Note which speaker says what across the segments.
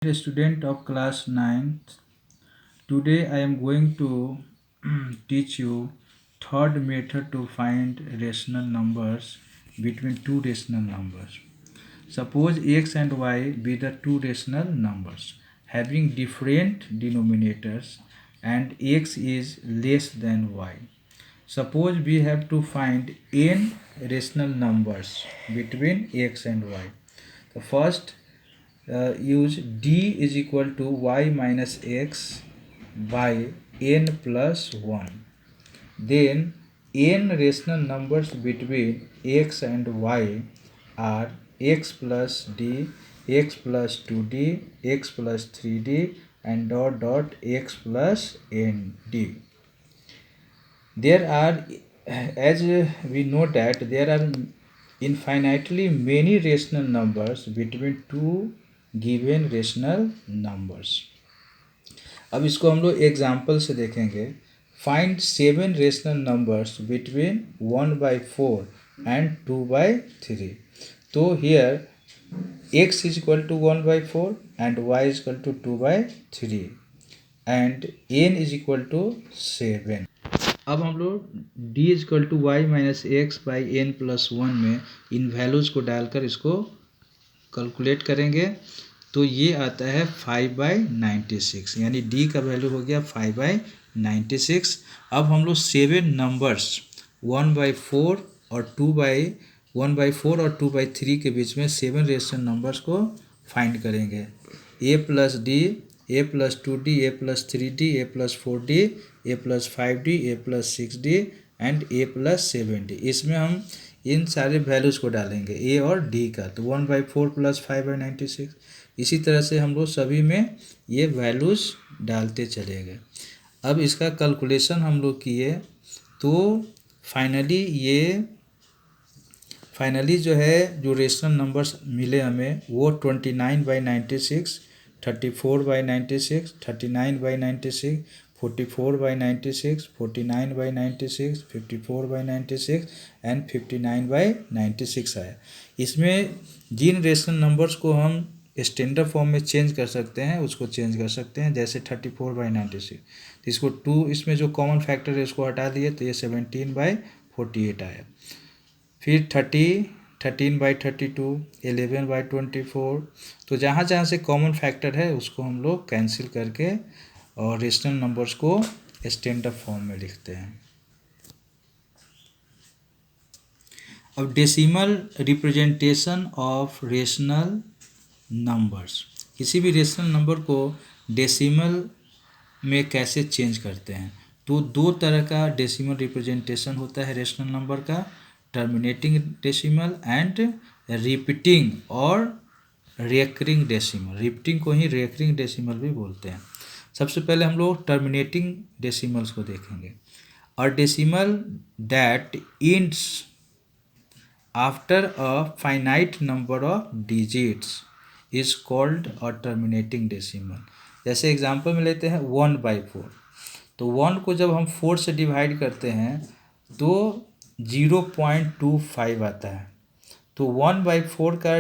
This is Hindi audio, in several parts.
Speaker 1: A student of class 9. Today I am going to teach you third method to find rational numbers between two rational numbers. Suppose x and y be the two rational numbers having different denominators and x is less than y. Suppose we have to find n rational numbers between x and y. The first use d is equal to y minus x by n plus 1. Then n rational numbers between x and y are x plus d, x plus 2d, x plus 3d and dot dot x plus nd. There are, as we know that there are infinitely many rational numbers between two given rational numbers. अब इसको हम लोग एग्जाम्पल से देखेंगे. Find 7 rational numbers between 1/4 and 2/3. तो here x is equal to 1/4 and y is equal to 2/3 and n is equal to 7. अब हम लोग d is equal to y minus x by n plus 1 में इन वैल्यूज़ को डालकर इसको कैलकुलेट करेंगे. तो ये आता है 5/96, यानी d का वैल्यू हो गया 5/96. अब हम लोग 7 नंबर्स 1/4 और 2/3 के बीच में 7 रेशनल नंबर्स को फाइंड करेंगे. a plus D, a plus 2d, a plus 3d, a plus 4d, a plus 5d, a plus 6d and a plus 7d. इसमें हम इन सारे वैल्यूज़ को डालेंगे a और d का. तो 1/4 प्लस 5/96. इसी तरह से हम लोग सभी में ये वैल्यूज़ डालते चले गए. अब इसका कैलकुलेशन हम लोग किए तो फाइनली जो है जो रेशनल नंबर्स मिले हमें वो 29/96, 34/96, 39/96, 44/96, 49/96, 54/96 एंड 59/96 आया. इसमें जिन रेशनल नंबर्स को हम स्टैंडर्ड फॉर्म में चेंज कर सकते हैं उसको चेंज कर सकते हैं. जैसे 34/96, तो इसको 2 इसमें जो कॉमन फैक्टर है उसको हटा दिए तो ये 17/48 आया. फिर 13/32, 11/24. तो जहाँ जहाँ से कॉमन फैक्टर है उसको हम लोग कैंसिल करके और रेशनल नंबर्स को स्टैंडर्ड फॉर्म में लिखते हैं. अब decimal representation of rational numbers. किसी भी रेशनल नंबर को डेसिमल में कैसे चेंज करते हैं. तो दो तरह का डेसिमल रिप्रेजेंटेशन होता है रेशनल नंबर का. टर्मिनेटिंग डेसिमल एंड रिपीटिंग और रिकरिंग डेसिमल. रिपीटिंग को ही रिकरिंग डेसिमल भी बोलते हैं. सबसे पहले हम लोग टर्मिनेटिंग डेसिमल्स को देखेंगे. और decimal that ends after a finite number of digits is called a terminating decimal. जैसे एग्जांपल में लेते हैं 1/4. तो 1 को जब हम 4 से डिवाइड करते हैं तो 0.25 आता है. तो 1/4 का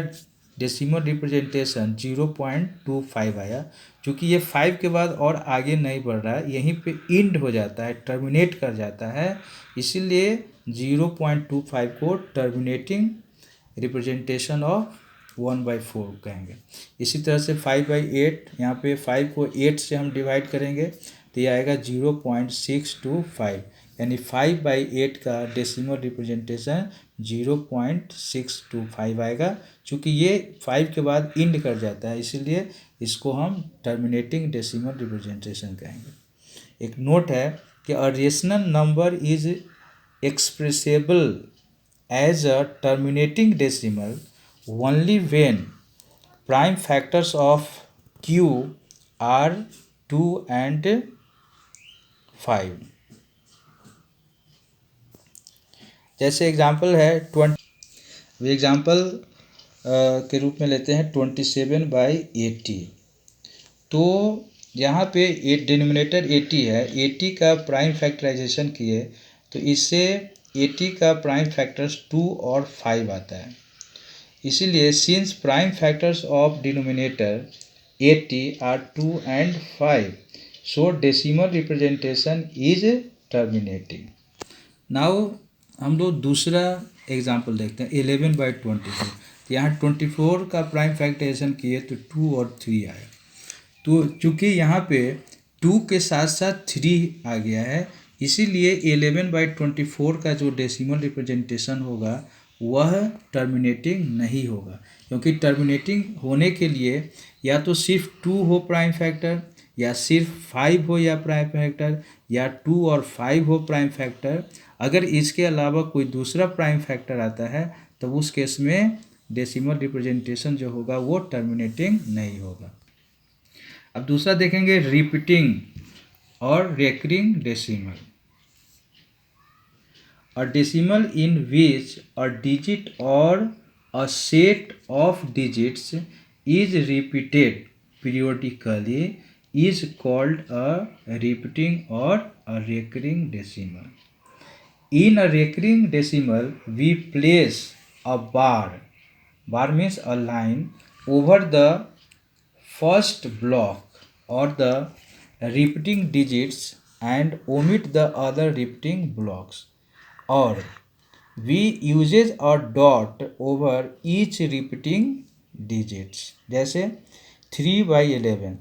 Speaker 1: डेसिमल रिप्रेजेंटेशन 0.25 आया. क्योंकि ये 5 के बाद और आगे नहीं बढ़ रहा है, यहीं पे इंड हो जाता है, टर्मिनेट कर जाता है, इसीलिए 0.25 को टर्मिनेटिंग रिप्रेजेंटेशन ऑफ 1/4 कहेंगे. इसी तरह से 5/8, यहाँ पे 5 को 8 से हम डिवाइड करेंगे तो ये आएगा 0.625, यानी 5/8 का डेसिमल रिप्रेजेंटेशन 0.625 आएगा. चूँकि ये 5 के बाद इंड कर जाता है इसीलिए इसको हम टर्मिनेटिंग डेसिमल रिप्रेजेंटेशन कहेंगे. एक नोट है कि a rational number is expressible as a terminating decimal only when prime factors of q are 2 and 5. जैसे एग्जाम्पल है 20. एग्जाम्पल के रूप में लेते हैं 27/80. तो यहाँ पे डिनोमिनेटर 80 है. 80 का प्राइम फैक्टराइजेशन किए तो इससे 80 का प्राइम फैक्टर्स 2 और 5 आता है. इसीलिए since prime factors of denominator 80 are 2 and 5. So decimal representation is terminating. Now हम लोग दूसरा एग्जाम्पल देखते हैं 11/24। तो यहाँ 24 का प्राइम फैक्टराइजेशन किए तो 2 और 3 आया। तो चूँकि यहाँ पे 2 के साथ साथ 3 आ गया है, इसीलिए 11/24 का जो डेसिमल रिप्रेजेंटेशन होगा वह टर्मिनेटिंग नहीं होगा, क्योंकि टर्मिनेटिंग होने के लिए या तो सिर्फ 2 हो प्राइम फैक्टर, या सिर्फ 5 हो या प्राइम फैक्टर, या 2 और 5 हो प्राइम फैक्टर। अगर इसके अलावा कोई दूसरा प्राइम फैक्टर आता है तो उस केस में डेसिमल रिप्रेजेंटेशन जो होगा वो टर्मिनेटिंग नहीं होगा। अब दूसरा देखेंगे रिपीटिंग और recurring decimal. A decimal in which a digit or a set of digits is repeated periodically is called a repeating or a recurring decimal. In a recurring decimal, we place a bar. Bar means a line over the first block or the repeating digits and omit the other repeating blocks. Or we uses a dot over each repeating digits। जैसे 3/11,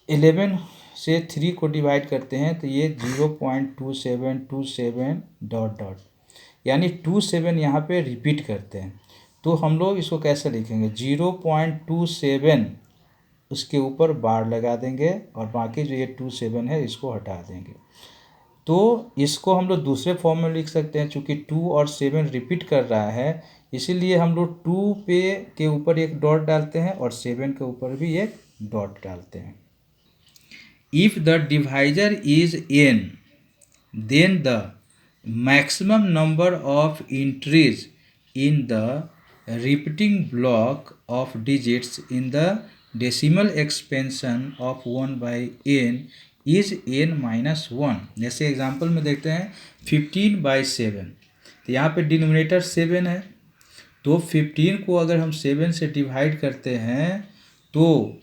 Speaker 1: 11 से 3 को डिवाइड करते हैं तो ये 0.2727 डॉट डॉट, यानी 27 यहाँ पे रिपीट करते हैं। तो हम लोग इसको कैसे लिखेंगे, 0.27 उसके ऊपर बार लगा देंगे और बाकी जो ये 27 है इसको हटा देंगे। तो इसको हम लोग दूसरे फॉर्म में लिख सकते हैं, चूँकि 2 और 7 रिपीट कर रहा है इसीलिए हम लोग 2 पे के ऊपर एक डॉट डालते हैं और 7 के ऊपर भी एक डॉट डालते हैं। If the divisor is n, then the maximum number of entries in the repeating block of digits in the decimal expansion of 1/n is n-1। जैसे एग्जांपल में देखते हैं 15/7, तो यहाँ पे डिनोमिनेटर 7 है, तो 15 को अगर हम 7 से डिवाइड करते हैं तो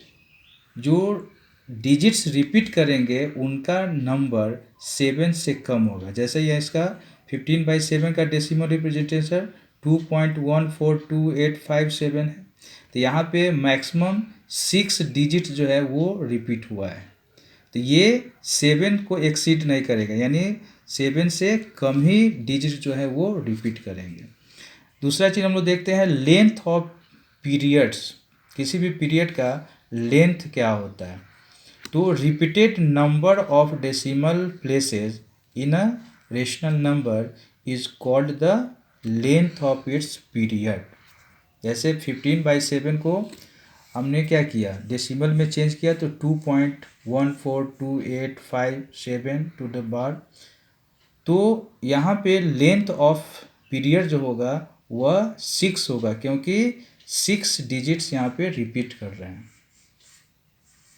Speaker 1: जो डिजिट्स रिपीट करेंगे उनका नंबर 7 से कम होगा। जैसे ये इसका 15/7 का डेसिमल रिप्रेजेंटेशन 2.142857 है, तो यहाँ पे मैक्सिमम 6 डिजिट जो है वो रिपीट हुआ है, तो ये 7 को एक्सीड नहीं करेगा, यानी 7 से कम ही डिजिट जो है वो रिपीट करेंगे। दूसरा चीज़ हम लोग देखते हैं लेंथ ऑफ पीरियड्स। किसी भी पीरियड का लेंथ क्या होता है, तो repeated number of decimal places in a rational number is called the length of its period. जैसे 15/7 को हमने क्या किया, डेसिमल में चेंज किया तो 2.142857 टू द बार। तो यहाँ पे लेंथ ऑफ पीरियड जो होगा वह 6 होगा, क्योंकि 6 डिजिट्स यहाँ पे रिपीट कर रहे हैं।